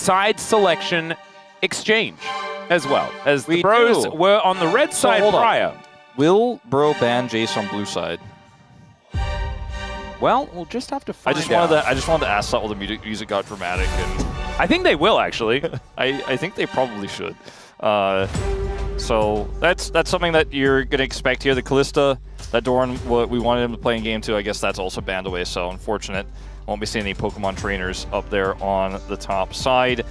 side selection exchange as well, as the Bros were on the red side prior. Will Bro ban Jace on blue side? Well, we'll just have to find out. I just wanted to ask that while the music got dramatic, and I think they will actually. I think they probably should. So that's something that you're gonna expect here. The Kalista, that Doran, what we wanted him to play in Game 2, I guess that's also banned away. So unfortunate. Won't be seeing any Pokemon trainers up there on the top side.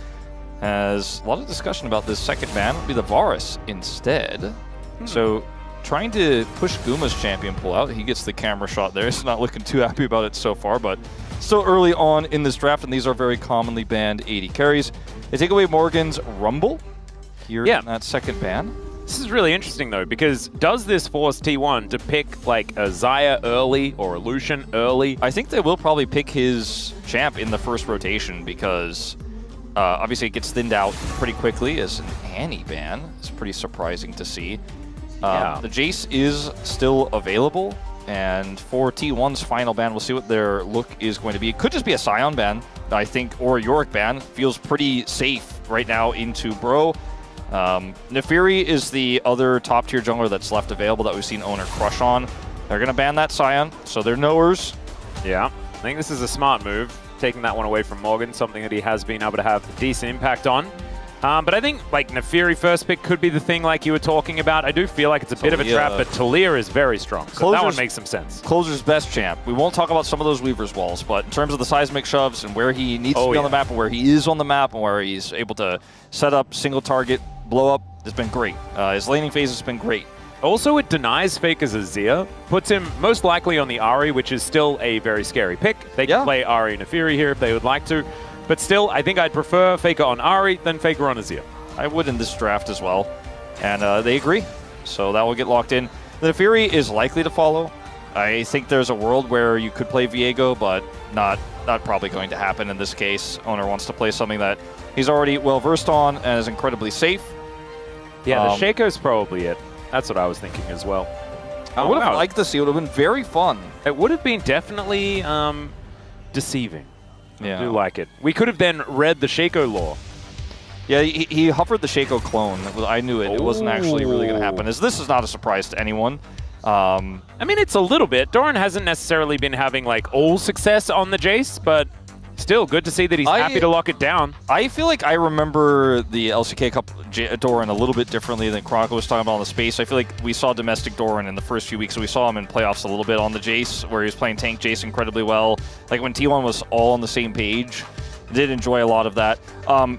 As a lot of discussion about this second ban will be the Varus instead. So trying to push Guma's champion pull out. He gets the camera shot there. He's not looking too happy about it so far, but still early on in this draft, and these are very commonly banned AD carries. They take away Morgan's Rumble here in that second ban. This is really interesting though, because does this force T1 to pick like a Xayah early or a Lucian early? I think they will probably pick his champ in the first rotation because obviously it gets thinned out pretty quickly as an Annie ban. It's pretty surprising to see. The Jace is still available, and for T1's final ban, we'll see what their look is going to be. It could just be a Sion ban, I think, or a Yorick ban. Feels pretty safe right now into Bro. Nefiri is the other top-tier jungler that's left available that we've seen Oner crush on. They're going to ban that Sion, so they're knowers. Yeah, I think this is a smart move, taking that one away from Morgan, something that he has been able to have a decent impact on. But I think like Nefiri first pick could be the thing like you were talking about. I do feel like it's a bit of a trap, but Talia is very strong. So that one makes some sense. Closer's best champ. We won't talk about some of those Weaver's walls, but in terms of the seismic shoves and where he needs to be on the map and where he is on the map and where he's able to set up single target, blow up, has been great. His laning phase has been great. Also, it denies Faker's Azir, puts him most likely on the Ahri, which is still a very scary pick. They can play Ahri and Nefiri here if they would like to. But still, I think I'd prefer Faker on Ahri than Faker on Azir. I would in this draft as well. And they agree. So that will get locked in. The Nefiri is likely to follow. I think there's a world where you could play Viego, but not probably going to happen in this case. Oner wants to play something that he's already well-versed on and is incredibly safe. Yeah, the Shaco's probably it. That's what I was thinking as well. I would have liked to see. It would have been very fun. It would have been definitely deceiving. Yeah. I do like it. We could have then read the Shaco lore. Yeah, he hovered the Shaco clone. I knew it. It wasn't actually really going to happen. As this is not a surprise to anyone. I mean, it's a little bit. Doran hasn't necessarily been having like all success on the Jace, but still good to see that he's happy to lock it down. I feel like I remember the LCK Cup Doran a little bit differently than Chronicle was talking about on the space. I feel like we saw domestic Doran in the first few weeks, so we saw him in playoffs a little bit on the Jace, where he was playing tank Jace incredibly well. Like when T1 was all on the same page, did enjoy a lot of that.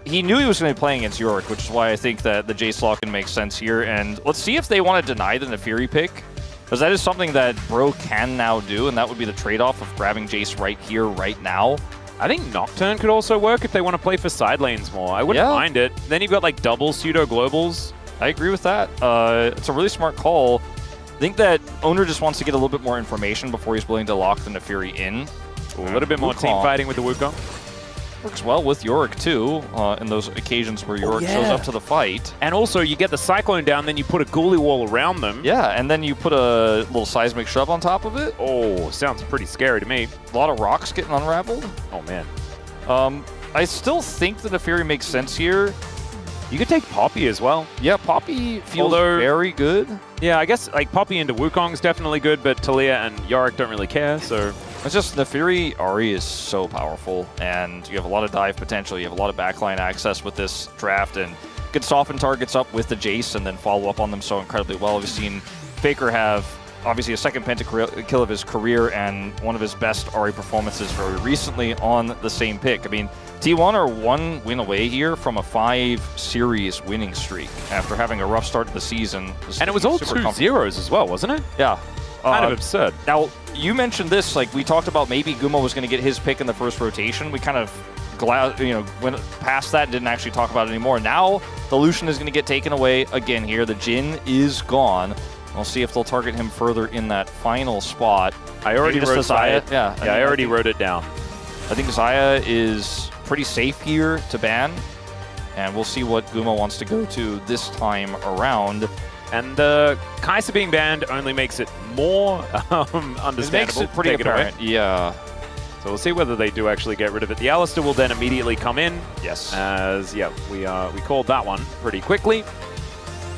He knew he was going to be playing against Yorick, which is why I think that the Jace lock-in makes sense here. And let's see if they want to deny the Nefiri pick, because that is something that Bro can now do, and that would be the trade-off of grabbing Jace right here, right now. I think Nocturne could also work if they want to play for side lanes more. I wouldn't mind it. Then you've got like double pseudo-globals. I agree with that. It's a really smart call. I think that Oner just wants to get a little bit more information before he's willing to lock the Nefiri in. A little bit more team fighting with the Wukong. Works well with Yorick too, in those occasions where Yorick shows up to the fight. And also, you get the Cyclone down, then you put a Ghoulie wall around them. Yeah, and then you put a little seismic shove on top of it. Oh, sounds pretty scary to me. A lot of rocks getting unraveled. Oh, man. I still think that Nefiri makes sense here. You could take Poppy as well. Yeah, Poppy feels very good. Yeah, I guess like Poppy into Wukong's definitely good, but Talia and Yorick don't really care, so... It's just Nefiri Ahri is so powerful, and you have a lot of dive potential. You have a lot of backline access with this draft, and you can soften targets up with the Jace and then follow up on them so incredibly well. We've seen Faker have obviously a second pentakill of his career and one of his best Ahri performances very recently on the same pick. I mean, T1 are one win away here from a 5-series winning streak after having a rough start to the season. And it was all 2-0s as well, wasn't it? Yeah. Kind of absurd. Now, you mentioned this, like we talked about maybe Guma was going to get his pick in the first rotation. We kind of went past that and didn't actually talk about it anymore. Now, the Lucian is going to get taken away again here. The Jhin is gone. We'll see if they'll target him further in that final spot. I already wrote Xayah. Yeah, I already wrote it down. I think Xayah is pretty safe here to ban, and we'll see what Guma wants to go to this time around. And the Kai'Sa being banned only makes it more understandable. It makes it pretty apparent, yeah. So we'll see whether they do actually get rid of it. The Alistar will then immediately come in. Yes. As, yeah, we called that one pretty quickly.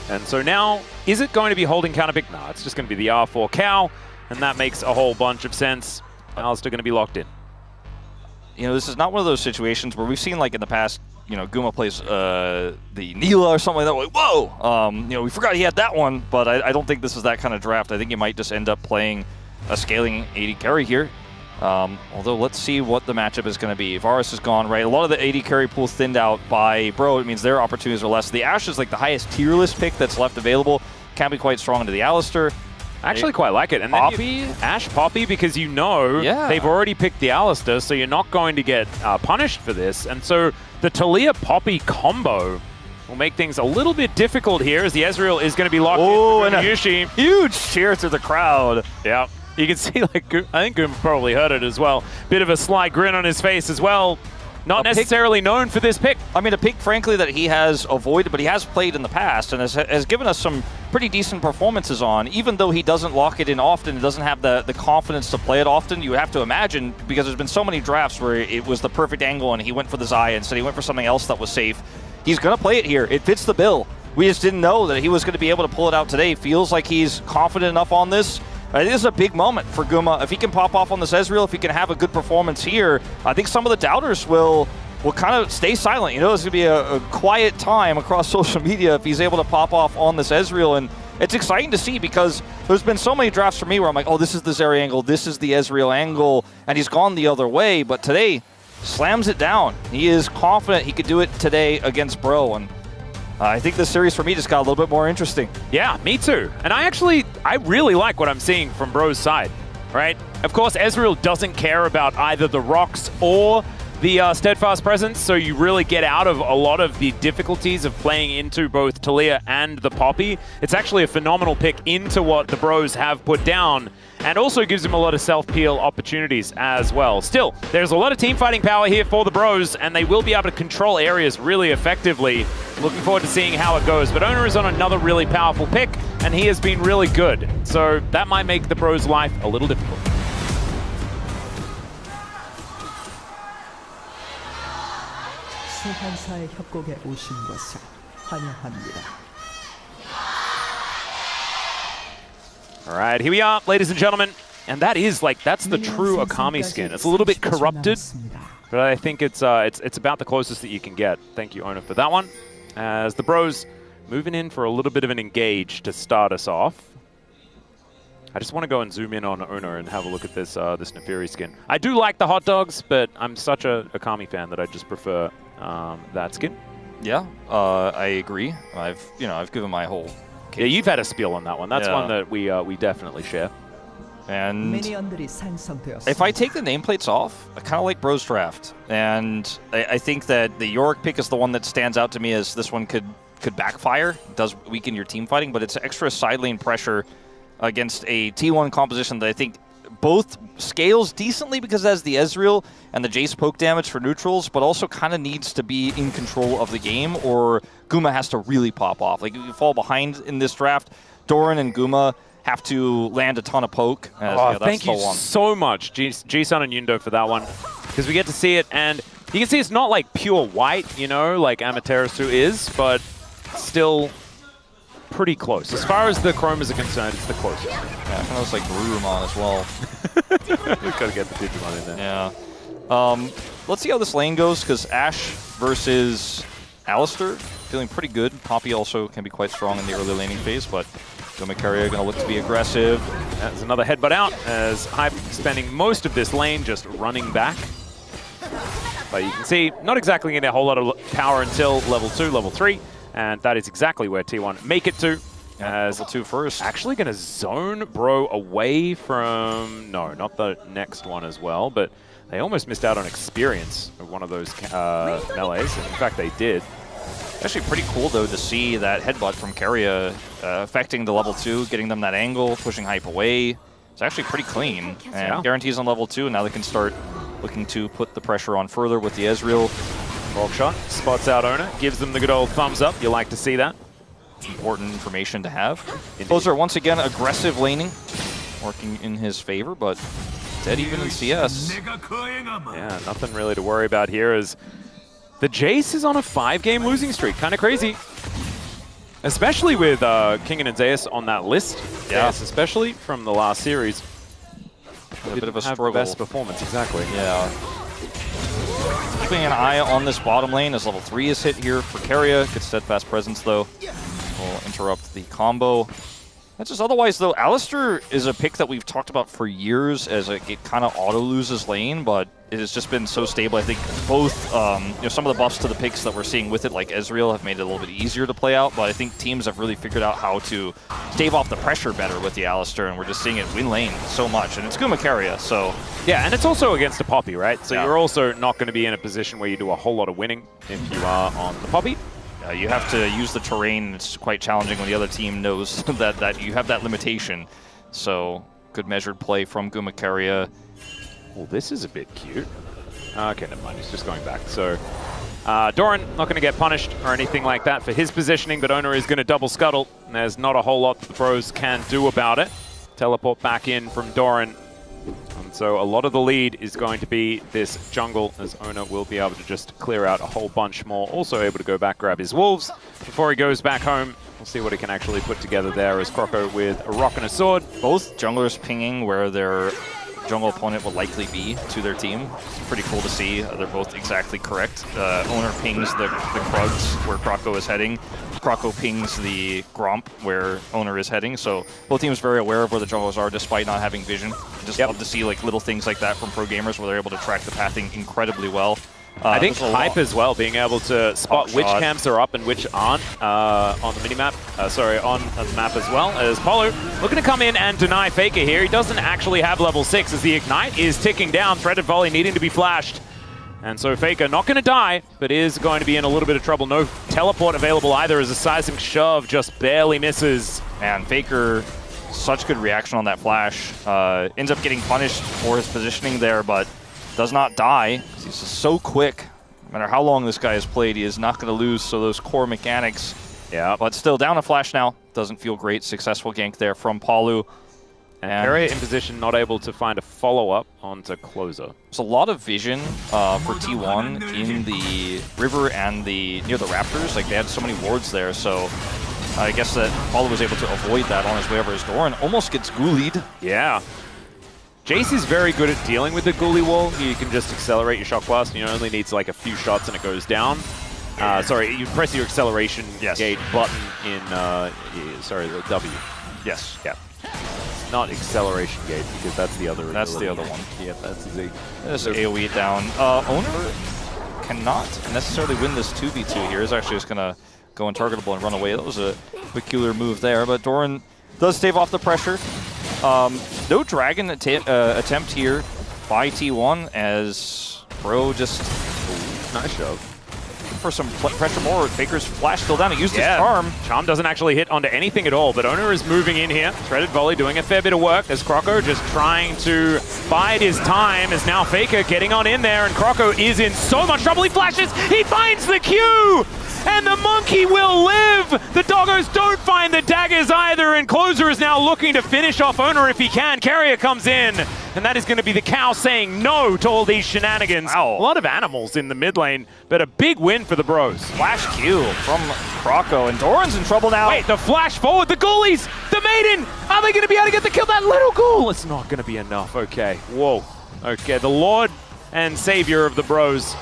And so now, is it going to be holding counterpick? No, it's just going to be the R4 cow, and that makes a whole bunch of sense. Alistar going to be locked in. You know, this is not one of those situations where we've seen, like, in the past, you know, Guma plays the Neela or something like that. Like, whoa! You know, we forgot he had that one, but I don't think this is that kind of draft. I think he might just end up playing a scaling AD carry here. Although, let's see what the matchup is going to be. Varus is gone, right? A lot of the AD carry pool thinned out by Bro. It means their opportunities are less. The Ashe is like the highest tier list pick that's left available. Can be quite strong into the Alistar. I actually quite like it. And Poppy? Ashe Poppy, because you know they've already picked the Alistar, so you're not going to get punished for this. And so the Taliyah Poppy combo will make things a little bit difficult here, as the Ezreal is going to be locked in. And a huge cheer through the crowd. Yeah. You can see, like, I think Goom probably heard it as well. Bit of a sly grin on his face as well. Not necessarily known for this pick. I mean, a pick, frankly, that he has avoided, but he has played in the past and has given us some pretty decent performances on. Even though he doesn't lock it in often, doesn't have the confidence to play it often, you have to imagine, because there's been so many drafts where it was the perfect angle and he went for the Xayah instead he went for something else that was safe. He's going to play it here. It fits the bill. We just didn't know that he was going to be able to pull it out today. Feels like he's confident enough on this. It is a big moment for Guma. If he can pop off on this Ezreal, if he can have a good performance here, I think some of the doubters will kind of stay silent. You know, it's going to be a quiet time across social media if he's able to pop off on this Ezreal. And it's exciting to see, because there's been so many drafts for me where I'm like, oh, this is the Zeri angle, this is the Ezreal angle, and he's gone the other way. But today, slams it down. He is confident he could do it today against Bro. And I think this series for me just got a little bit more interesting. Yeah, me too. And I really like what I'm seeing from Bro's side, right? Of course, Ezreal doesn't care about either the rocks or the steadfast presence, so you really get out of a lot of the difficulties of playing into both Taliyah and the Poppy. It's actually a phenomenal pick into what the Bros have put down, and also gives them a lot of self-peel opportunities as well. Still, there's a lot of team fighting power here for the Bros, and they will be able to control areas really effectively. Looking forward to seeing how it goes. But Oner is on another really powerful pick, and he has been really good. So that might make the Bros' life a little difficult. 소환사의 협곡에 오신 것을 환영합니다. All right, here we are, ladies and gentlemen. And that is, like, that's the true Akami skin. It's a little bit corrupted, but I think it's about the closest that you can get. Thank you, Oner, for that one. As the Bros moving in for a little bit of an engage to start us off. I just want to go and zoom in on Oner and have a look at this this Nefiri skin. I do like the hot dogs, but I'm such a Akami fan that I just prefer that skin. Yeah, I agree. I've given my whole case. Yeah, you've had a spiel on that one. That's one that we definitely share. And if I take the nameplates off, I kind of like Bro's draft. And I think that the Yorick pick is the one that stands out to me as this one could backfire. It does weaken your team fighting, but it's extra side lane pressure against a T1 composition that I think both scales decently because it has the Ezreal and the Jace poke damage for neutrals, but also kind of needs to be in control of the game, or Guma has to really pop off. Like, if you fall behind in this draft, Doran and Guma have to land a ton of poke. Thank you so much, G-Sun and Yundo, for that one, because we get to see it, and you can see it's not like pure white, you know, like Amaterasu is, but still pretty close. As far as the chromas are concerned, it's the closest. Yeah, kind of looks like Garurumon as well. We've got to get the Digimon in there. Yeah. Let's see how this lane goes, because Ashe versus Alistar, feeling pretty good. Poppy also can be quite strong in the early laning phase, but Keria going to look to be aggressive. That's another headbutt out, as Hype spending most of this lane just running back. But you can see, not exactly getting a whole lot of power until level 2, level 3. And that is exactly where T1 make it to. As level 2 first. Actually going to zone Bro away from... No, not the next one as well, but they almost missed out on experience of one of those melees. In fact, they did. Actually pretty cool, though, to see that headbutt from Keria affecting the level 2, getting them that angle, pushing Hype away. It's actually pretty clean. And guarantees on level 2, and now they can start looking to put the pressure on further with the Ezreal. Rock shot, spots out Oner, gives them the good old thumbs up. You like to see that. Important information to have. Those are once again aggressive laning, working in his favor, but Dead even in CS. Yeah, nothing really to worry about here as the Jace is on a 5-game losing streak. Kind of crazy. Especially with King and Zeus on that list. Yeah. Yes, especially from the last series. A bit of a Have struggle. best performance, exactly. Yeah. Keeping an eye on this bottom lane as level 3 is hit here for Keria. Good steadfast presence though. Will interrupt the combo. That's just otherwise though, Alistar is a pick that we've talked about for years as it kind of auto loses lane, but it has just been so stable. I think both some of the buffs to the picks that we're seeing with it, like Ezreal, have made it a little bit easier to play out, but I think teams have really figured out how to stave off the pressure better with the Alistar, and we're just seeing it win lane so much. And it's Keria, so... Yeah, and it's also against a Poppy, right? So you're also not going to be in a position where you do a whole lot of winning if you are on the Poppy. You have to use the terrain. It's quite challenging when the other team knows that you have that limitation. So, good measured play from Keria. Well, this is a bit cute. Okay, never mind. He's just going back. So, Doran not going to get punished or anything like that for his positioning, but Oner is going to double scuttle. And there's not a whole lot the pros can do about it. Teleport back in from Doran. And so a lot of the lead is going to be this jungle, as Oner will be able to just clear out a whole bunch more. Also able to go back, grab his wolves before he goes back home. We'll see what he can actually put together there as Croco with a rock and a sword. Both junglers pinging where their jungle opponent will likely be to their team. It's pretty cool to see. They're both exactly correct. Oner pings the Krugs where Croco is heading. Croco pings the Gromp where Oner is heading. So both teams very aware of where the junglers are despite not having vision. Just love to see like little things like that from pro gamers where they're able to track the pathing incredibly well. I think Hype as well, being able to spot which camps are up and which aren't on the minimap, on the map as well, as Polo looking to come in and deny Faker here. He doesn't actually have level 6 as the Ignite is ticking down, threaded volley needing to be flashed. And so Faker not going to die, but is going to be in a little bit of trouble. No teleport available either as a seismic shove just barely misses. And Faker, such good reaction on that flash. Ends up getting punished for his positioning there, but does not die. He's just so quick. No matter how long this guy has played, he is not going to lose. So those core mechanics. Yeah, but still down a flash now. Doesn't feel great. Successful gank there from Palu. And Keria in position, not able to find a follow-up onto Closer. There's a lot of vision for T1 in the river and near the Raptors. Like, they had so many wards there, so I guess that Palu was able to avoid that on his way over as Doran almost gets ghoulied. Yeah. Jace is very good at dealing with the ghoulie wall. You can just accelerate your shock blast, and you only need like a few shots and it goes down. Sorry, you press your acceleration gate button in, the W. Yes. Yeah. Not acceleration gate, because that's the other. That's the other one. Yeah, that's Z. Just AoE it down. Oner cannot necessarily win this 2v2 here. He's actually just going to go untargetable and run away. That was a peculiar move there, but Doran does stave off the pressure. No dragon attempt here by T1 as Bro just... Ooh, nice shove. For some pressure more. Faker's flash still down. He used his charm. Charm doesn't actually hit onto anything at all, but Oner is moving in here. Threaded volley doing a fair bit of work as Croco just trying to bide his time as now Faker getting on in there, and Croco is in so much trouble. He flashes, he finds the Q! And the monkey will live! The doggos don't find the daggers either, and Closer is now looking to finish off Oner if he can. Keria comes in, and that is going to be the cow saying no to all these shenanigans. Wow. A lot of animals in the mid lane, but a big win for the bros. Flash Q from Croco, and Doran's in trouble now. Wait, the flash forward, the ghoulies, the maiden! Are they going to be able to get the kill? That little ghoul! It's not going to be enough, okay. Whoa. Okay, the Lord and Savior of the bros.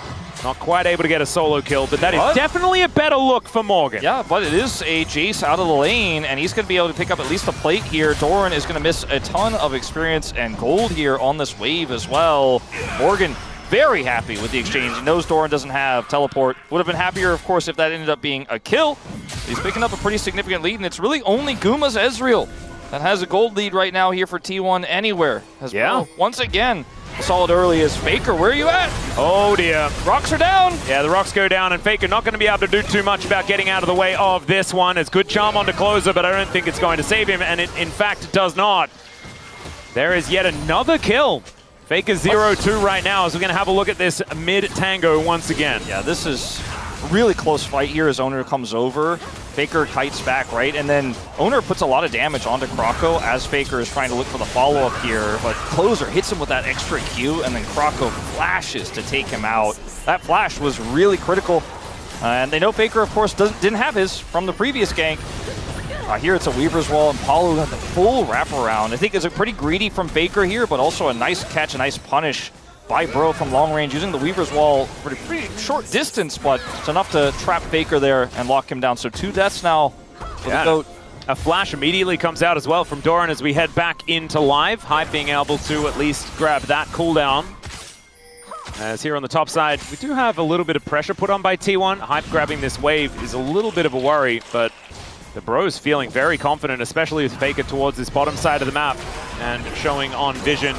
Not quite able to get a solo kill, but that is definitely a better look for Morgan. Yeah, but it is a Jace out of the lane, and he's going to be able to pick up at least a plate here. Doran is going to miss a ton of experience and gold here on this wave as well. Morgan very happy with the exchange. He knows Doran doesn't have teleport. Would have been happier, of course, if that ended up being a kill. He's picking up a pretty significant lead, and it's really only Guma's Ezreal that has a gold lead right now here for T1 anywhere. As well, once again, solid early is Faker. Where are you at? Oh dear. Rocks are down. Yeah, the rocks go down, and Faker not going to be able to do too much about getting out of the way of this one. It's good charm onto Closer, but I don't think it's going to save him, and it in fact does not. There is yet another kill. Faker 0-2 right now, as we're going to have a look at this mid tango once again. Yeah, this is really close fight here as Oner comes over. Faker kites back, right? And then Oner puts a lot of damage onto Croco as Faker is trying to look for the follow-up here. But Closer hits him with that extra Q, and then Croco flashes to take him out. That flash was really critical. And they know Faker, of course, didn't have his from the previous gank. Here it's a Weaver's Wall, and Paulo got the full wraparound. I think it's a pretty greedy from Faker here, but also a nice catch, a nice punish by Bro from long range, using the Weaver's Wall for a pretty short distance, but it's enough to trap Faker there and lock him down. So 2 deaths now for the GOAT. A flash immediately comes out as well from Doran as we head back into live. Hype being able to at least grab that cooldown. As here on the top side, we do have a little bit of pressure put on by T1. Hype grabbing this wave is a little bit of a worry, but the Bros feeling very confident, especially with Faker towards this bottom side of the map and showing on vision.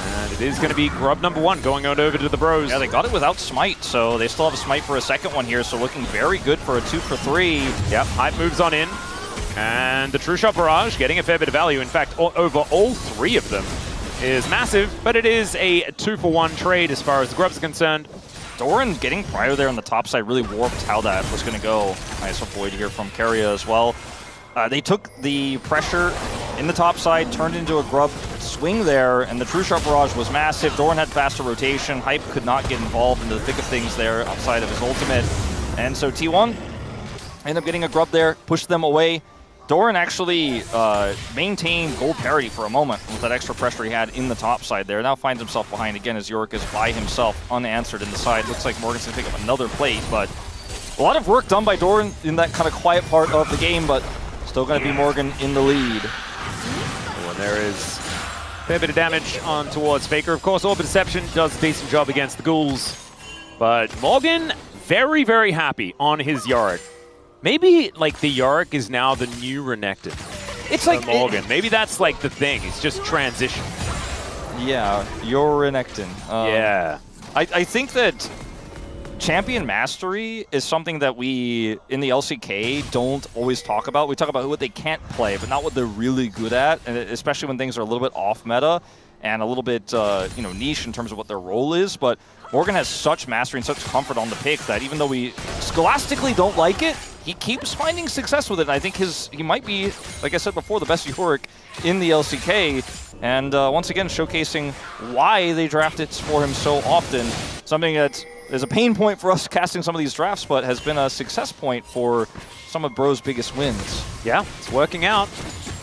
And it is going to be grub number 1 going on over to the Bros. Yeah, they got it without Smite, so they still have a Smite for a second one here, so looking very good for a 2 for 3. Yep, Hype moves on in. And the True Shot Barrage getting a fair bit of value. In fact, over all 3 of them is massive, but it is a 2 for 1 trade as far as the grubs are concerned. Doran getting prior there on the top side really warped how that was going to go. Nice avoid here from Keria as well. They took the pressure in the top side, turned into a grub swing there, and the True Shot Barrage was massive. Doran had faster rotation. Hype could not get involved in the thick of things there outside of his ultimate. And so T1 ended up getting a grub there, pushed them away. Doran actually maintained gold parity for a moment with that extra pressure he had in the top side there. Now finds himself behind again as Yorick is by himself, unanswered in the side. Looks like Morgan's going to pick up another plate, but a lot of work done by Doran in that kind of quiet part of the game, but still going to be Morgan in the lead. Oh, and there is a fair bit of damage on towards Faker. Of course, Orbit Deception does a decent job against the ghouls, but Morgan very, very happy on his Yorick. Maybe, like, the Yorick is now the new Renekton. It's like Morgan. Maybe that's, like, the thing. It's just transition. Yeah, you're Renekton. Yeah. I think that champion mastery is something that we, in the LCK, don't always talk about. We talk about what they can't play, but not what they're really good at, and especially when things are a little bit off meta and a little bit niche in terms of what their role is. But Morgan has such mastery and such comfort on the pick that even though we scholastically don't like it, he keeps finding success with it. And I think he might be, like I said before, the best Yorick in the LCK. And once again, showcasing why they draft it for him so often. Something that is a pain point for us casting some of these drafts, but has been a success point for some of Bro's biggest wins. Yeah, it's working out.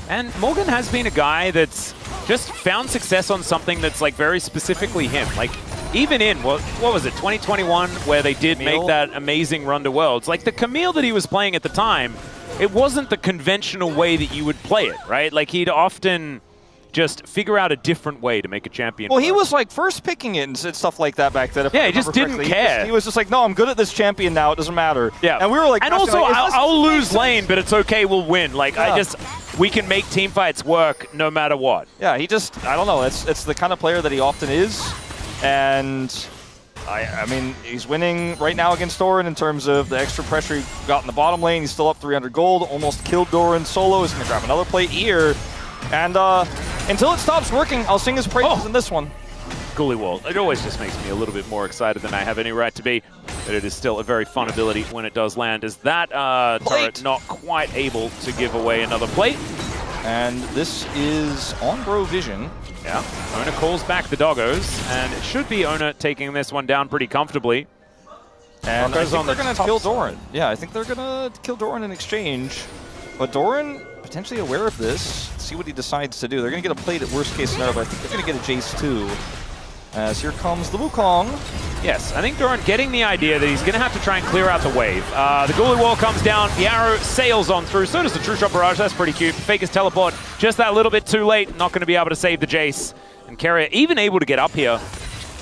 And Morgan has been a guy that's just found success on something that's like very specifically him. Like even in, what was it, 2021, where they did make that amazing run to Worlds. Like the Camille that he was playing at the time, it wasn't the conventional way that you would play it, right? Like he'd often just figure out a different way to make a champion. Well, he was like first picking it and stuff like that back then. Yeah, he just didn't care. He was just like, no, I'm good at this champion now. It doesn't matter. Yeah. And we were like, and also, like, I'll lose lane, but it's okay. We'll win. Like we can make team fights work no matter what. Yeah, he just, I don't know. It's the kind of player that he often is. And I mean, he's winning right now against Doran in terms of the extra pressure he got in the bottom lane. He's still up 300 gold, almost killed Doran solo. He's going to grab another plate here. And until it stops working, I'll sing his praises in this one. Ghoulie Wall. It always just makes me a little bit more excited than I have any right to be. But it is still a very fun ability when it does land. Is that turret not quite able to give away another plate? And this is on Bro Vision. Yeah, Oner calls back the doggos, and it should be Oner taking this one down pretty comfortably. And I think they're going to kill Doran. Yeah, I think they're going to kill Doran in exchange. But Doran, potentially aware of this, see what he decides to do. They're going to get a plate at worst case scenario, but I think they're going to get a Jace too. As here comes the Wukong. Yes, I think Doran getting the idea that he's going to have to try and clear out the wave. The Ghoulie Wall comes down, the arrow sails on through, so does the True Shot Barrage, that's pretty cute. Faker's teleport, just that little bit too late, not going to be able to save the Jace. And Keria even able to get up here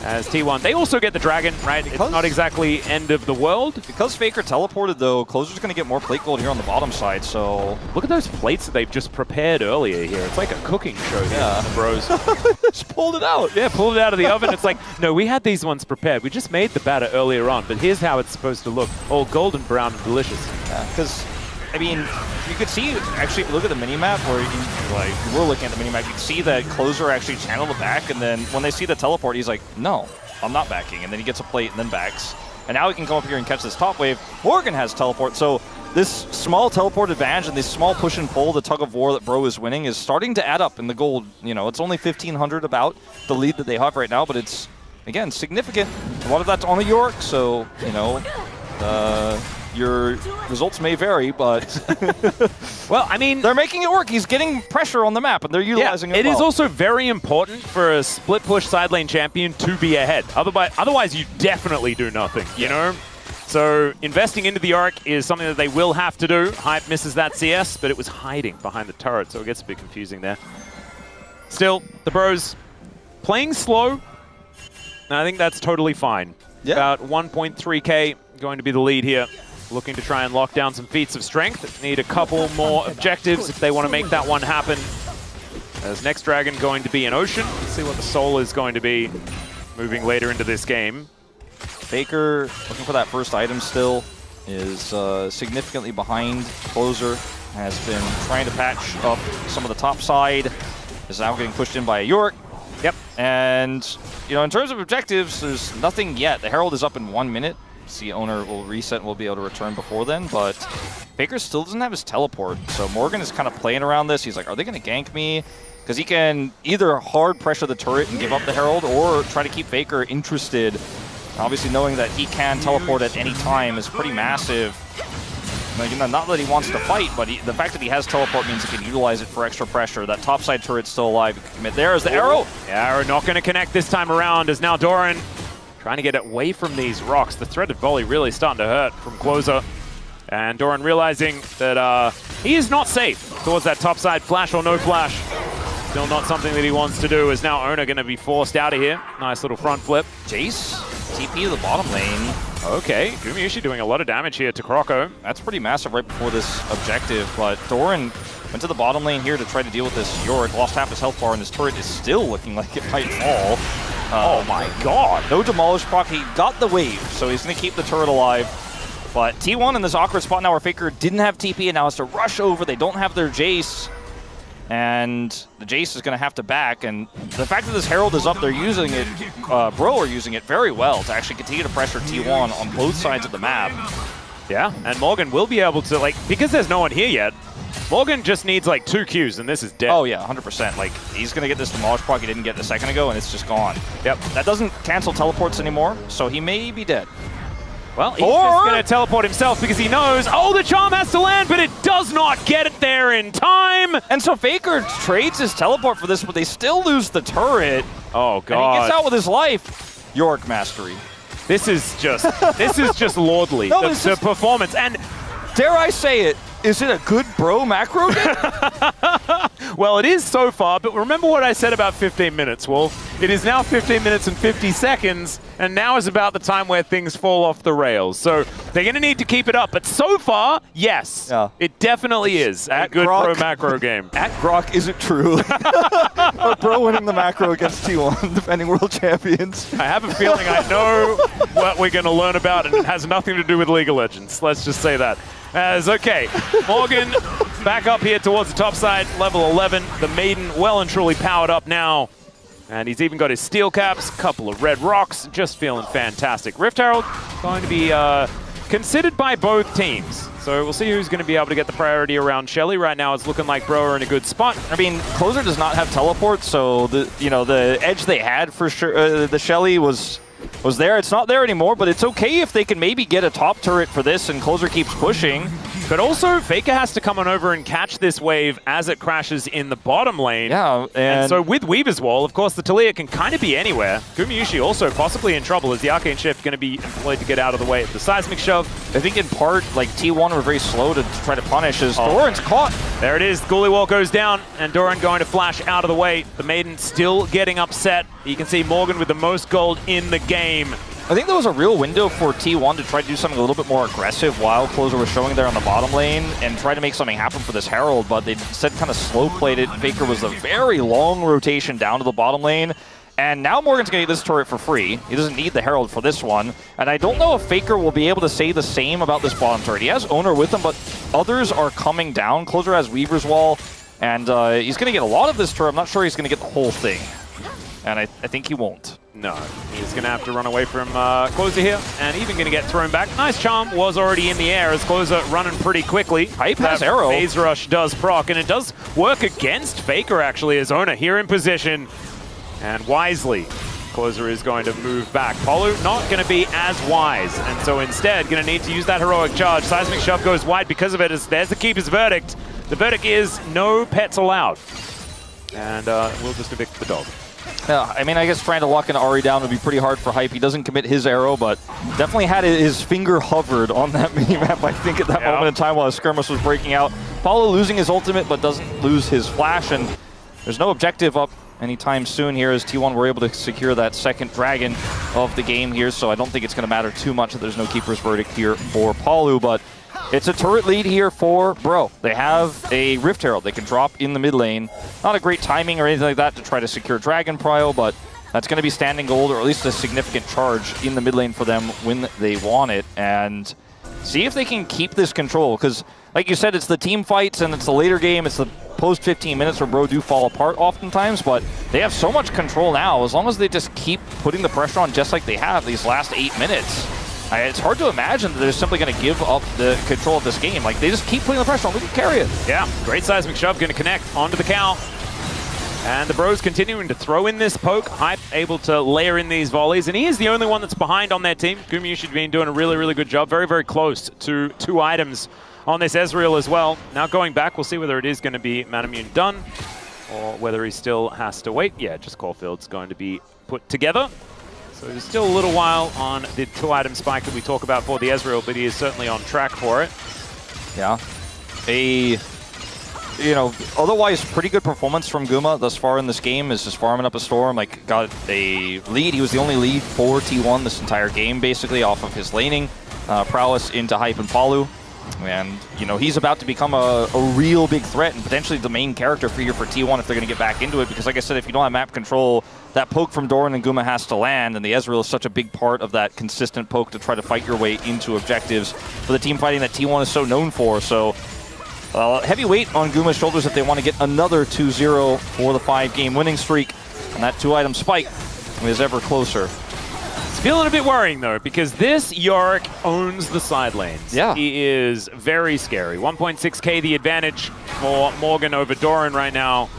as T1. They also get the dragon, right? It's not exactly end of the world. Because Faker teleported though, Closer's going to get more plate gold here on the bottom side, so... Look at those plates that they've just prepared earlier here. It's like a cooking show here, the Bros. Just pulled it out. Yeah, pulled it out of the oven. It's like, no, we had these ones prepared. We just made the batter earlier on, but here's how it's supposed to look. All golden brown and delicious. Yeah, because, I mean, you could see, actually, if you look at the minimap, where you were looking at the minimap, you could see that Closer actually channeled it back, and then when they see the teleport, he's like, no, I'm not backing, and then he gets a plate and then backs. and now he can come up here and catch this top wave. Morgan has teleport, so this small teleport advantage and this small push and pull, the tug of war that Bro is winning, is starting to add up in the gold. You know, it's only 1,500 about the lead that they have right now, but it's, again, significant. A lot of that's on a York, so, you know, your results may vary, but well, I mean, they're making it work. He's getting pressure on the map, and they're utilizing it. It well. is also very important for a split push side lane champion to be ahead. Otherwise, you definitely do nothing. You know. So investing into the arc is something that they will have to do. Hype misses that CS, but it was hiding behind the turret, so it gets a bit confusing there. Still, the Bros playing slow, and I think that's totally fine. Yeah. About 1.3k going to be the lead here. Looking to try and lock down some feats of strength. Need a couple more objectives if they want to make that one happen. As next dragon going to be an Ocean. Let's see what the soul is going to be moving later into this game. Faker, looking for that first item still, is significantly behind. Closer has been trying to patch up some of the top side. Is now getting pushed in by a York. Yep. And, you know, in terms of objectives, there's nothing yet. The Herald is up in 1 minute. See, Oner will reset and will be able to return before then, but Faker still doesn't have his teleport. So Morgan is kind of playing around this. He's like, are they going to gank me? Because he can either hard pressure the turret and give up the Herald, or try to keep Faker interested. Obviously, knowing that he can teleport at any time is pretty massive. You know, not that he wants to fight, but the fact that he has teleport means he can utilize it for extra pressure. That topside turret's still alive. He can commit. There is the arrow. Yeah, arrow not going to connect this time around, as now Doran trying to get away from these rocks. The threaded volley really starting to hurt from Closer. And Doran realizing that he is not safe towards that topside flash or no flash. Still not something that he wants to do, as now Oner going to be forced out of here. Nice little front flip. Jace, TP to the bottom lane. Okay, Gumayusi doing a lot of damage here to Kroko. That's pretty massive right before this objective, but Doran went to the bottom lane here to try to deal with this Yorick. Lost half his health bar, and this turret is still looking like it might fall. Oh my god. No demolish proc. He got the wave, so he's going to keep the turret alive. But T1 in this awkward spot now where Faker didn't have TP and now has to rush over. They don't have their Jace. And the Jace is going to have to back. And the fact that this Herald is up, they're using it, Bro are using it very well to actually continue to pressure T1 on both sides of the map. Yeah, and Morgan will be able to, like, because there's no one here yet, Morgan just needs like 2 Qs and this is dead. Oh yeah, 100%. Like, he's gonna get this demolish proc he didn't get a second ago and it's just gone. Yep. That doesn't cancel teleports anymore, so he may be dead. Well, he's just gonna teleport himself because he knows, oh, the charm has to land, but it does not get it there in time. And so Faker trades his teleport for this, but they still lose the turret. Oh god. And he gets out with his life. York mastery. This is just lordly. No, the performance, and dare I say it, is it a good Bro macro game? Well, it is so far, but remember what I said about 15 minutes, Wolf. It is now 15 minutes and 50 seconds, and now is about the time where things fall off the rails. So they're going to need to keep it up, but so far, yes, it definitely is a good Bro macro game. At Grok, is it true? Or Bro winning the macro against T1, defending world champions? I have a feeling I know what we're going to learn about, and it has nothing to do with League of Legends. Let's just say that. Okay, Morgan back up here towards the top side, level 11. The Maiden well and truly powered up now. And he's even got his steel caps, couple of red rocks, just feeling fantastic. Rift Herald going to be considered by both teams. So we'll see who's going to be able to get the priority around Shelly. Right now it's looking like Bro are in a good spot. I mean, Closer does not have teleport, so the edge they had for sure, the Shelly was there. It's not there anymore, but it's okay if they can maybe get a top turret for this and Closer keeps pushing. But also, Faker has to come on over and catch this wave as it crashes in the bottom lane. Yeah, and so with Weaver's Wall, of course, the Talia can kind of be anywhere. Gumayusi also possibly in trouble as the Arcane Shift going to be employed to get out of the way of the Seismic Shove. I think in part, like, T1 were very slow to try to punish as Doran's caught. There it is. Ghoulie Wall goes down, and Doran going to flash out of the way. The Maiden still getting upset. You can see Morgan with the most gold in the game. I think there was a real window for T1 to try to do something a little bit more aggressive while Closer was showing there on the bottom lane and try to make something happen for this Herald, but they instead kind of slow-played it. Faker was a very long rotation down to the bottom lane, and now Morgan's going to get this turret for free. He doesn't need the Herald for this one, and I don't know if Faker will be able to say the same about this bottom turret. He has Oner with him, but others are coming down. Closer has Weaver's Wall, and he's going to get a lot of this turret. I'm not sure he's going to get the whole thing. And I think he won't. No, he's going to have to run away from Closer here, and even going to get thrown back. Nice charm was already in the air as Closer running pretty quickly. Hype has arrow. Phase Rush does proc, and it does work against Faker, actually, as Oner here in position. And wisely, Closer is going to move back. Polu not going to be as wise, and so instead going to need to use that heroic charge. Seismic Shove goes wide because of it, as there's the keeper's verdict. The verdict is no pets allowed. And we'll just evict the dog. Yeah, I mean, I guess trying to lock an Ahri down would be pretty hard for Hype. He doesn't commit his arrow, but definitely had his finger hovered on that mini-map, I think, at that moment in time while his skirmish was breaking out. Paulo losing his ultimate, but doesn't lose his flash, and there's no objective up anytime soon here as T1 were able to secure that second dragon of the game here, so I don't think it's going to matter too much that there's no keeper's verdict here for Palu, but it's a turret lead here for Bro. They have a Rift Herald they can drop in the mid lane. Not a great timing or anything like that to try to secure Dragon Prio, but that's going to be standing gold, or at least a significant charge in the mid lane for them when they want it. And see if they can keep this control, because like you said, it's the team fights and it's the later game. It's the post 15 minutes where Bro do fall apart oftentimes, but they have so much control now. As long as they just keep putting the pressure on just like they have these last 8 minutes, it's hard to imagine that they're simply going to give up the control of this game. Like, they just keep putting the pressure on. Look at Keria. Yeah, great Seismic Shove, going to connect onto the cow. And the Bros continuing to throw in this poke. Hype able to layer in these volleys, and he is the only one that's behind on their team. Gumayusi been doing a really, really good job. Very, very close to 2 items on this Ezreal as well. Now going back, we'll see whether it is going to be Manamune done, or whether he still has to wait. Yeah, just Caulfield's going to be put together. So there's still a little while on the 2-item spike that we talk about for the Ezreal, but he is certainly on track for it. Yeah. Otherwise pretty good performance from Guma thus far in this game. Is just farming up a storm, like got a lead. He was the only lead for T1 this entire game, basically, off of his laning prowess into Hype and Palu. And, he's about to become a real big threat and potentially the main character for T1 if they're going to get back into it. Because, like I said, if you don't have map control, that poke from Doran and Guma has to land, and the Ezreal is such a big part of that consistent poke to try to fight your way into objectives for the team fighting that T1 is so known for. So, heavy weight on Guma's shoulders if they want to get another 2-0 for the 5-game winning streak. And that 2-item spike is ever closer. It's feeling a bit worrying, though, because this Yorick owns the side lanes. Yeah. He is very scary. 1.6k the advantage for Morgan over Doran right now.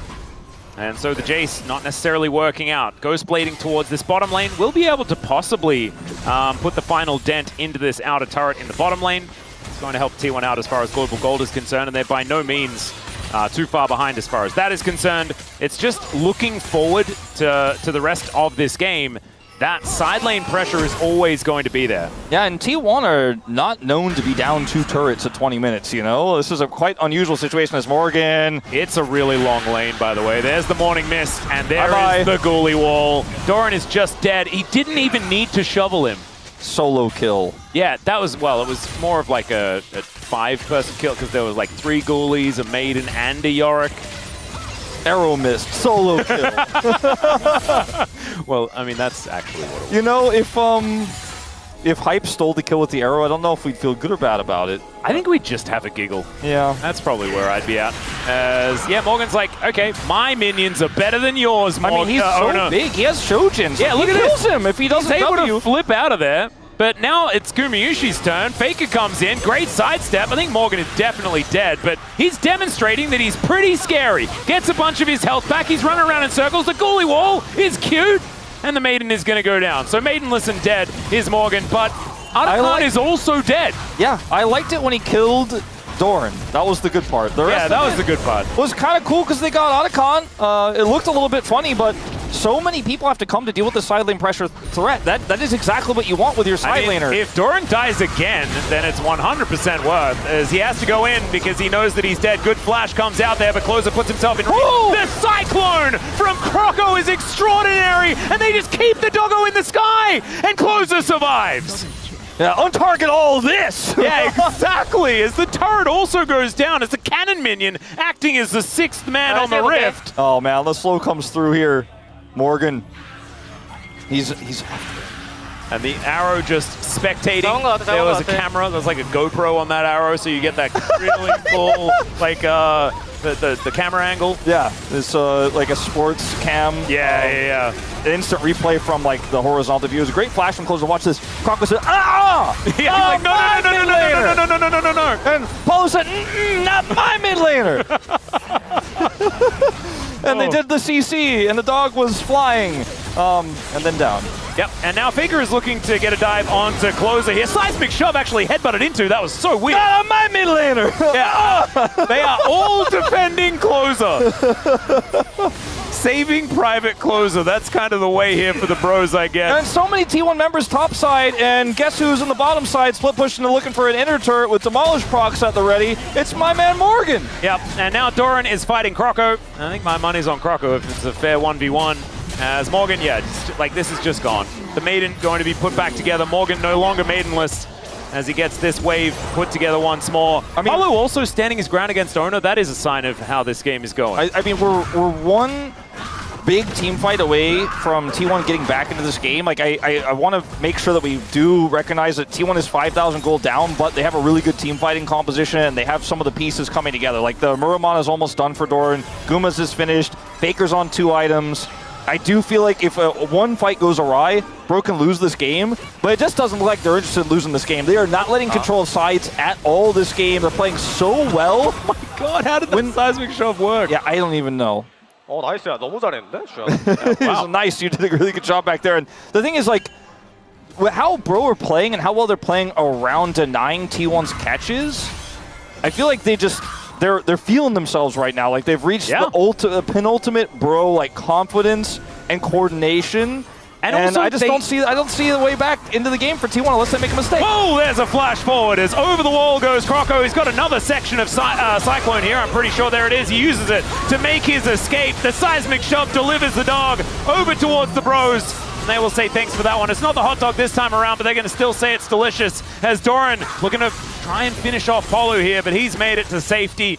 And so the Jace not necessarily working out. Ghost blading towards this bottom lane. Will be able to possibly put the final dent into this outer turret in the bottom lane. It's going to help T1 out as far as Global Gold is concerned, and they're by no means too far behind as far as that is concerned. It's just looking forward to the rest of this game. That side lane pressure is always going to be there. Yeah, and T1 are not known to be down 2 turrets at 20 minutes, This is a quite unusual situation as Morgan. It's a really long lane, by the way. There's the Morning Mist, and there is the Ghoulie Wall. Doran is just dead. He didn't even need to shovel him. Solo kill. Yeah, that was, well, it was more of like a 5-person kill because there was like 3 Ghoulies, a Maiden, and a Yorick. Arrow missed. Solo kill. Well, I mean, that's actually what it was. If Hype stole the kill with the arrow, I don't know if we'd feel good or bad about it. I think we'd just have a giggle. Yeah. That's probably where I'd be at. Yeah, Morgan's like, okay, my minions are better than yours, Morgan. I mean, he's so big. He has Shojins. Yeah, look at this. He kills him if he doesn't He's able to flip out of there. But now it's Gumayusi's turn. Faker comes in. Great sidestep. I think Morgan is definitely dead, but he's demonstrating that he's pretty scary. Gets a bunch of his health back. He's running around in circles. The Ghoulie Wall is cute. And the Maiden is going to go down. So Maidenless and dead is Morgan, but Artican is also dead. Yeah, I liked it when he killed Doran. That was the good part. The rest that was the good part. Was kind of cool because they got Artican. It looked a little bit funny, but so many people have to come to deal with the side lane pressure threat. That is exactly what you want with your side laner. If Doran dies again, then it's 100% worth, as he has to go in because he knows that he's dead. Good flash comes out there, but Closer puts himself in. The Cyclone from Croco is extraordinary, and they just keep the doggo in the sky, and Closer survives. Yeah, untarget all this! Yeah, exactly, as the turret also goes down as the cannon minion acting as the 6th man on the rift. Oh man, the slow comes through here. Morgan, he's and the arrow just spectating. There was a camera, there's like a GoPro on that arrow, so you get that really cool, like, the camera angle. Yeah, it's like a sports cam. Yeah. Instant replay from like the horizontal view. It was a great flash from close to watch this. Croco said, "Ah!" Yeah, oh, like, no. And Paulo said, "Not my mid laner." And they did the CC, and the dog was flying, and then down. Yep, and now Faker is looking to get a dive onto Closer here. Seismic shove actually headbutted into. That was so weird. Not my mid laner. Yeah, they are all defending Closer. Saving private Closer. That's kind of the way here for the bros, I guess. And so many T1 members top side, and guess who's in the bottom side? Split pushing and looking for an inner turret with Demolish procs at the ready. It's my man Morgan. Yep, and now Doran is fighting Croco. I think my money's on Croco if it's a fair 1v1. As Morgan, this is just gone. The Maiden going to be put back together. Morgan no longer Maidenless as he gets this wave put together once more. I mean, Paulo also standing his ground against Oner. That is a sign of how this game is going. I mean, we're one big team fight away from T1 getting back into this game. Like, I want to make sure that we do recognize that T1 is 5,000 gold down, but they have a really good team fighting composition, and they have some of the pieces coming together. Like, the Muramon is almost done for Doran. Guma's is finished. Faker's on 2 items. I do feel like if one fight goes awry, Bro can lose this game, but it just doesn't look like they're interested in losing this game. They are not letting control of sides at all this game. They're playing so well. Oh my god, how did that seismic shove work? Yeah, I don't even know. Oh, 나이스야. 너무 잘했는데? Wow. Nice, you did a really good job back there. And the thing is, like, how Bro are playing and how well they're playing around denying T1's catches, I feel like they just... They're feeling themselves right now. Like, they've reached the penultimate Bro like confidence and coordination. And also I don't see the way back into the game for T1 unless they make a mistake. Oh, there's a flash forward as over the wall goes Croco. He's got another section of Cyclone here. I'm pretty sure there it is. He uses it to make his escape. The seismic shove delivers the dog over towards the bros. And they will say thanks for that one. It's not the hot dog this time around, but they're going to still say it's delicious. As Doran looking to try and finish off Paulo here, but he's made it to safety.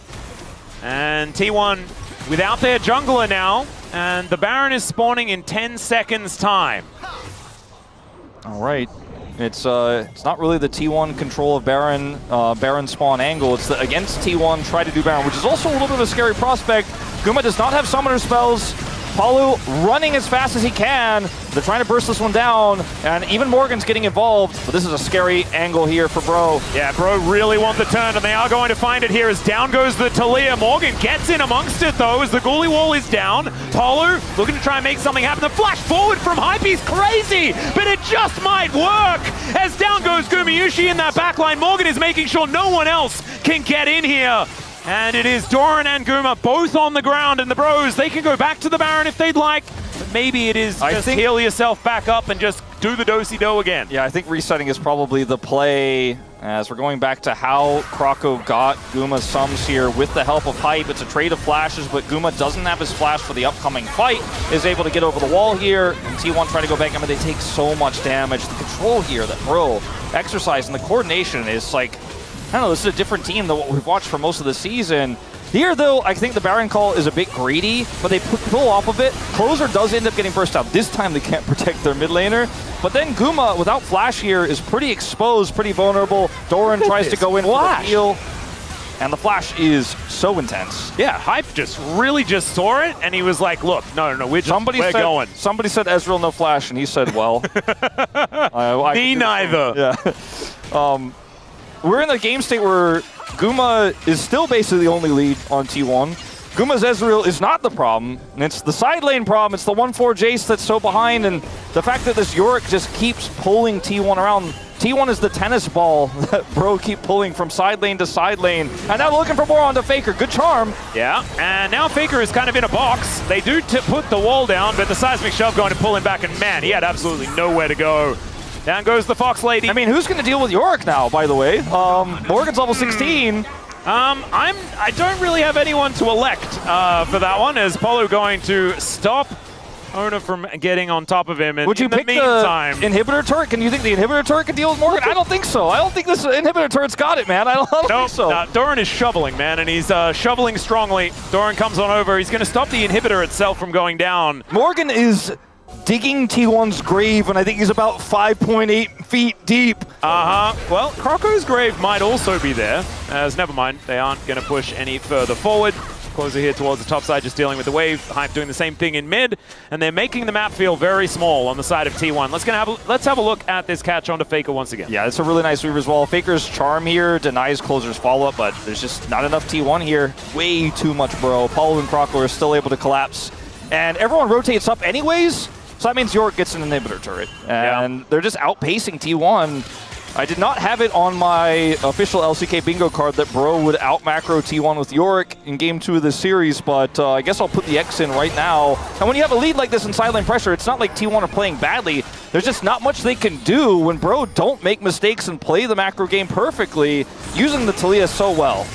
And T1 without their jungler now. And the Baron is spawning in 10 seconds time. All right. It's not really the T1 control of Baron spawn angle. It's the against T1 try to do Baron, which is also a little bit of a scary prospect. Guma does not have summoner spells. Paulo running as fast as he can. They're trying to burst this one down, and even Morgan's getting involved. But this is a scary angle here for Bro. Yeah, Bro really want the turn, and they are going to find it here as down goes the Talia. Morgan gets in amongst it, though, as the Ghoulie wall is down. Paulo looking to try and make something happen. The flash forward from Hype's crazy, but it just might work. As down goes Gumayusi in that backline. Morgan is making sure no one else can get in here. And it is Doran and Guma both on the ground, and the bros, they can go back to the Baron if they'd like. But maybe it is just heal yourself back up and just do the do-si-do again. Yeah, I think resetting is probably the play as we're going back to how Croco got Guma's sums here with the help of Hype. It's a trade of flashes, but Guma doesn't have his flash for the upcoming fight. Is able to get over the wall here, and T1 trying to go back. I mean, they take so much damage. The control here that Bro exercise and the coordination is like, I don't know, this is a different team than what we've watched for most of the season. Here, though, I think the Baron call is a bit greedy, but they pull off of it. Closer does end up getting burst out. This time they can't protect their mid laner. But then Guma, without flash here, is pretty exposed, pretty vulnerable. Doran tries to go in for the heal. And the flash is so intense. Yeah, Hype really just saw it, and he was like, look, no, we're going. Somebody said Ezreal no flash, and he said, well. Me neither. Yeah. We're in a game state where Guma is still basically the only lead on T1. Guma's Ezreal is not the problem, and it's the side lane problem. It's the 1-4 Jace that's so behind, and the fact that this Yorick just keeps pulling T1 around. T1 is the tennis ball that Bro keep pulling from side lane to side lane. And now looking for more onto Faker. Good charm. Yeah, and now Faker is kind of in a box. They do put the wall down, but the seismic shove going to pull him back, and man, he had absolutely nowhere to go. Down goes the Fox Lady. I mean, who's going to deal with Yorick now, by the way? Morgan's level 16. I don't really have anyone to elect for that one. Is Paulo going to stop Oner from getting on top of him? And would you pick the inhibitor turret? Can you think the inhibitor turret can deal with Morgan? I don't think so. I don't think this inhibitor turret's got it, man. I don't think so. Doran is shoveling, man, and he's shoveling strongly. Doran comes on over. He's going to stop the inhibitor itself from going down. Morgan is digging T1's grave, and I think he's about 5.8 feet deep. Well, Croco's grave might also be there, as never mind, they aren't going to push any further forward. Closer here towards the top side, just dealing with the wave. Hype doing the same thing in mid, and they're making the map feel very small on the side of T1. Let's have a look at this catch onto Faker once again. Yeah, it's a really nice Weaver's Wall. Faker's charm here denies Closer's follow-up, but there's just not enough T1 here. Way too much, bro. Paulo and Croco are still able to collapse, and everyone rotates up anyways, so that means Yorick gets an inhibitor turret, and they're just outpacing T1. I did not have it on my official LCK bingo card that Bro would out-macro T1 with Yorick in Game 2 of this series, but I guess I'll put the X in right now. And when you have a lead like this in sideline pressure, it's not like T1 are playing badly. There's just not much they can do when Bro don't make mistakes and play the macro game perfectly, using the Talia so well.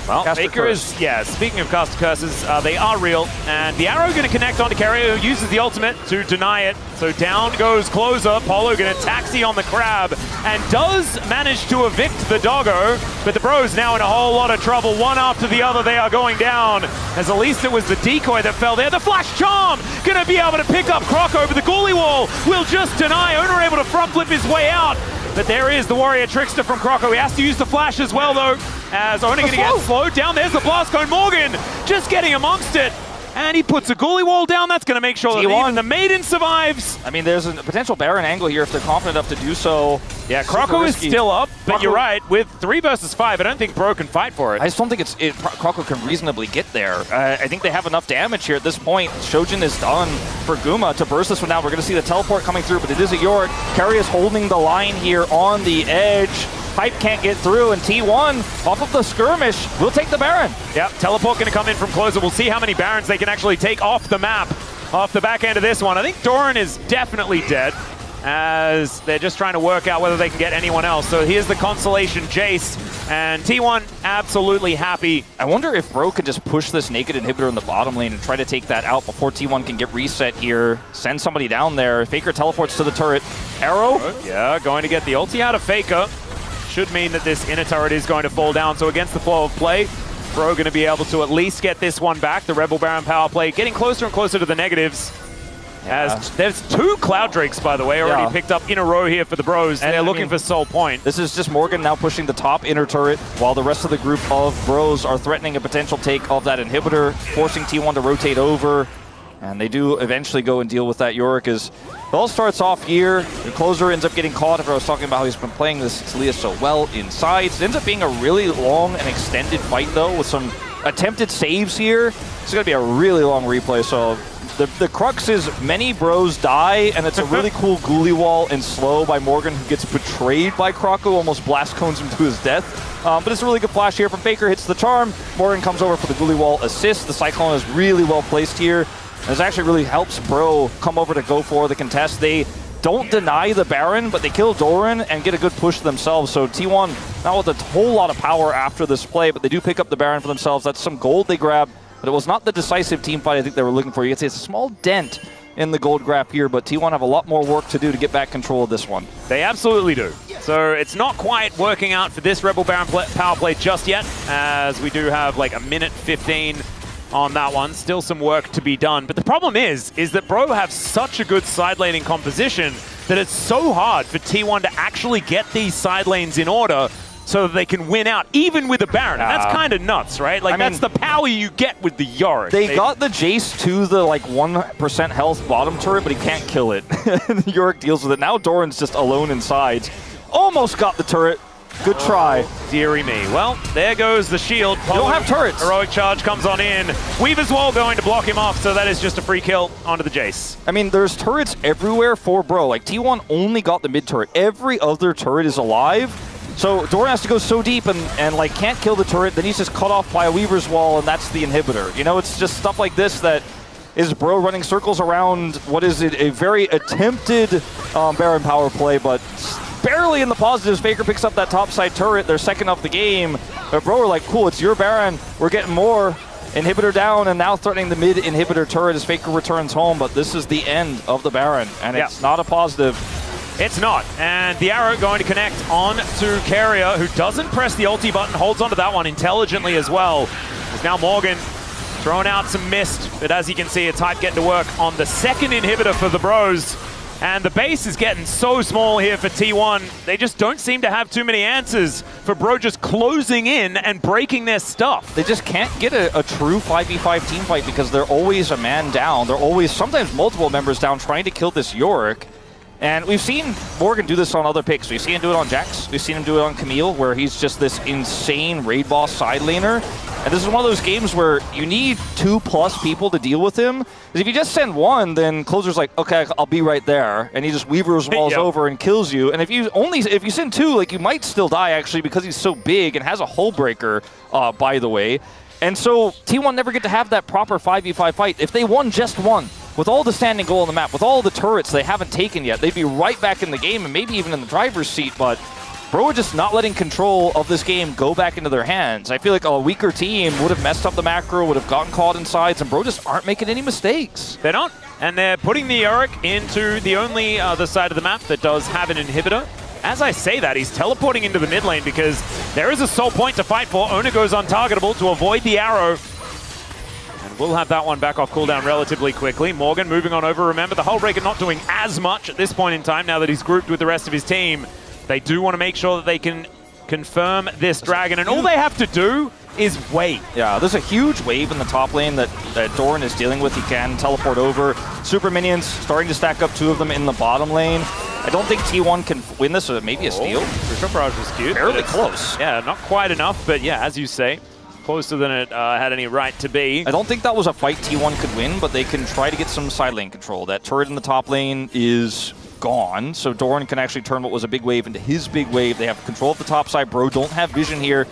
Well, Faker is, speaking of caster curses, they are real, and the arrow going to connect onto Keria, who uses the ultimate to deny it. So down goes Closer. Paulo going to taxi on the crab, and does manage to evict the doggo, but the Bros now in a whole lot of trouble. One after the other, they are going down, as at least it was the decoy that fell there. The flash charm going to be able to pick up Croco, but the Ghoulie Wall will just deny. Oner able to front flip his way out. But there is the Warrior Trickster from Croco. He has to use the flash as well, though, as Oner going to get slowed down. There's the blast cone. Morgan just getting amongst it. And he puts a Ghoulie Wall down. That's going to make sure that even the Maiden survives. I mean, there's a potential Baron angle here if they're confident enough to do so. Yeah, Croco is still up, but you're right. With 3 versus 5, I don't think Bro can fight for it. I just don't think Croco can reasonably get there. I think they have enough damage here at this point. Shojin is done for Guma to burst this one out. We're going to see the teleport coming through, but it is a Yorick. Keria is holding the line here on the edge. Hype can't get through, and T1, off of the skirmish, will take the Baron. Yep, teleport going to come in from Closer. We'll see how many Barons they can actually take off the map, off the back end of this one. I think Doran is definitely dead, as they're just trying to work out whether they can get anyone else. So here's the consolation Jace, and T1 absolutely happy. I wonder if Bro could just push this naked inhibitor in the bottom lane and try to take that out before T1 can get reset here. Send somebody down there. Faker teleports to the turret. Arrow? Yeah, going to get the ulti out of Faker. Should mean that this inner turret is going to fall down. So against the flow of play, Bro going to be able to at least get this one back. The Rebel Baron power play getting closer and closer to the negatives. As there's 2 Cloud Drakes, by the way, already picked up in a row here for the Bros. And they're looking for Soul Point. This is just Morgan now pushing the top inner turret, while the rest of the group of Bros are threatening a potential take of that inhibitor, forcing T1 to rotate over. And they do eventually go and deal with that Yorick as it all starts off here. The Closer ends up getting caught. I was talking about how he's been playing this Talia so well inside. It ends up being a really long and extended fight, though, with some attempted saves here. It's going to be a really long replay, so the crux is many Bros die, and it's a really cool Ghoulie Wall and slow by Morgan, who gets betrayed by Croco, almost blast cones him to his death. But it's a really good flash here from Faker, hits the charm. Morgan comes over for the Ghoulie Wall assist. The Cyclone is really well placed here. This actually really helps Bro come over to go for the contest. They don't deny the Baron, but they kill Doran and get a good push themselves. So T1, not with a whole lot of power after this play, but they do pick up the Baron for themselves. That's some gold they grab, but it was not the decisive team fight I think they were looking for. You can see it's a small dent in the gold grab here, but T1 have a lot more work to do to get back control of this one. They absolutely do. So it's not quite working out for this Rebel Baron power play just yet, as we do have like a minute 15 on that one. Still some work to be done. But the problem is that Bro have such a good side laning composition that it's so hard for T1 to actually get these side lanes in order so that they can win out, even with a Baron. That's kind of nuts, right? Like, that's the power you get with the Yorick. They got the Jace to the, like, 1% health bottom turret, but he can't kill it. Yorick deals with it. Now Doran's just alone inside. Almost got the turret. Good try. Dearie me. Well, there goes the shield. You don't have turrets. Heroic charge comes on in. Weaver's Wall going to block him off, so that is just a free kill onto the Jace. I mean, there's turrets everywhere for Bro. Like, T1 only got the mid turret. Every other turret is alive. So Doran has to go so deep and like, can't kill the turret. Then he's just cut off by a Weaver's Wall, and that's the inhibitor. You know, it's just stuff like this that is Bro running circles around what is it, a very attempted Baron power play, but barely in the positives. Faker picks up that topside turret. They're second of the game. But Bro are like, cool, it's your Baron. We're getting more. Inhibitor down, and now threatening the mid inhibitor turret as Faker returns home. But this is the end of the Baron, and it's not a positive. It's not. And the arrow going to connect on to Keria, who doesn't press the ulti button, holds onto that one intelligently as well. There's now Morgan throwing out some mist, but as you can see, it's Hype getting to work on the second inhibitor for the Bros. And the base is getting so small here for T1. They just don't seem to have too many answers for Bro just closing in and breaking their stuff. They just can't get a true 5v5 team fight because they're always a man down. They're always, sometimes multiple members down trying to kill this Yorick. And we've seen Morgan do this on other picks. We've seen him do it on Jax. We've seen him do it on Camille, where he's just this insane raid boss side laner. And this is one of those games where you need 2+ people to deal with him. Because if you just send one, then Closer's like, okay, I'll be right there. And he just Weaver's walls over and kills you. And if you send 2, like, you might still die, actually, because he's so big and has a hull breaker, by the way. And so T1 never get to have that proper 5v5 fight. If they won just one, with all the standing goal on the map, with all the turrets they haven't taken yet, they'd be right back in the game and maybe even in the driver's seat, but Bro are just not letting control of this game go back into their hands. I feel like a weaker team would have messed up the macro, would have gotten caught in sides, and Bro just aren't making any mistakes. They're not, and they're putting the Yorick into the only other side of the map that does have an inhibitor. As I say that, he's teleporting into the mid lane because there is a sole point to fight for. Oner goes untargetable to avoid the arrow. And we'll have that one back off cooldown relatively quickly. Morgan moving on over. Remember, the Hullbreaker not doing as much at this point in time now that he's grouped with the rest of his team. They do want to make sure that they can confirm this dragon, and all they have to do is wait. Yeah, there's a huge wave in the top lane that Doran is dealing with. He can teleport over. Super minions starting to stack up 2 of them in the bottom lane. I don't think T1 can win this, so maybe a steal. Crucial Barrage was cute. Barely close. Yeah, not quite enough, but yeah, as you say, closer than it had any right to be. I don't think that was a fight T1 could win, but they can try to get some side lane control. That turret in the top lane is gone, so Doran can actually turn what was a big wave into his big wave. They have control of the top side. Bro don't have vision here.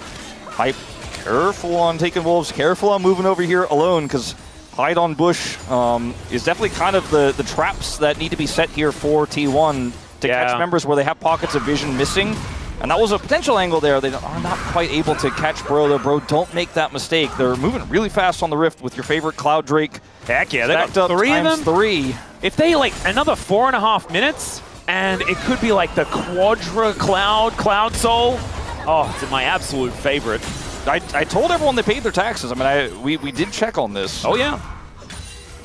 Hype, careful on taking wolves, careful on moving over here alone, because hide on bush is definitely kind of the traps that need to be set here for T1 to catch members where they have pockets of vision missing. And that was a potential angle there. They are not quite able to catch Bro, though. Bro, don't make that mistake. They're moving really fast on the Rift with your favorite Cloud Drake. Heck yeah, they got 3 of them. 3. If they, like, another 4.5 minutes, and it could be like the Quadra Cloud Soul. Oh, it's my absolute favorite. I told everyone they paid their taxes. I mean, we did check on this. Oh, yeah.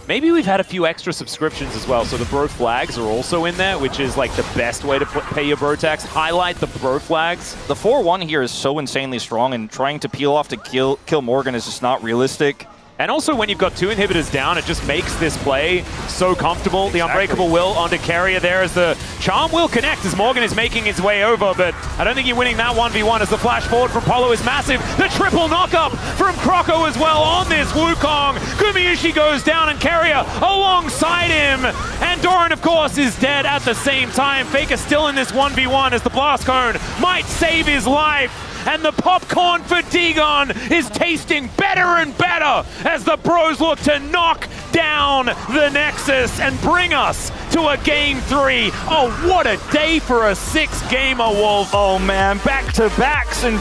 Maybe we've had a few extra subscriptions as well, so the Bro flags are also in there, which is like the best way to pay your Bro tax. Highlight the Bro flags. The 4-1 here is so insanely strong, and trying to peel off to kill Morgan is just not realistic. And also, when you've got 2 inhibitors down, it just makes this play so comfortable. Exactly. The Unbreakable Will onto Keria there as the Charm will connect as Morgan is making his way over, but I don't think you're winning that 1v1 as the flash forward from Polo is massive. The triple knockup from Croco as well on this Wukong. Gumayusi goes down and Keria alongside him. And Doran, of course, is dead at the same time. Faker still in this 1v1 as the Blast Cone might save his life. And the popcorn for Dagon is tasting better and better as the Bros look to knock down the Nexus and bring us to a Game 3. Oh, what a day for a 6-gamer, Wolf. Oh man, back-to-backs and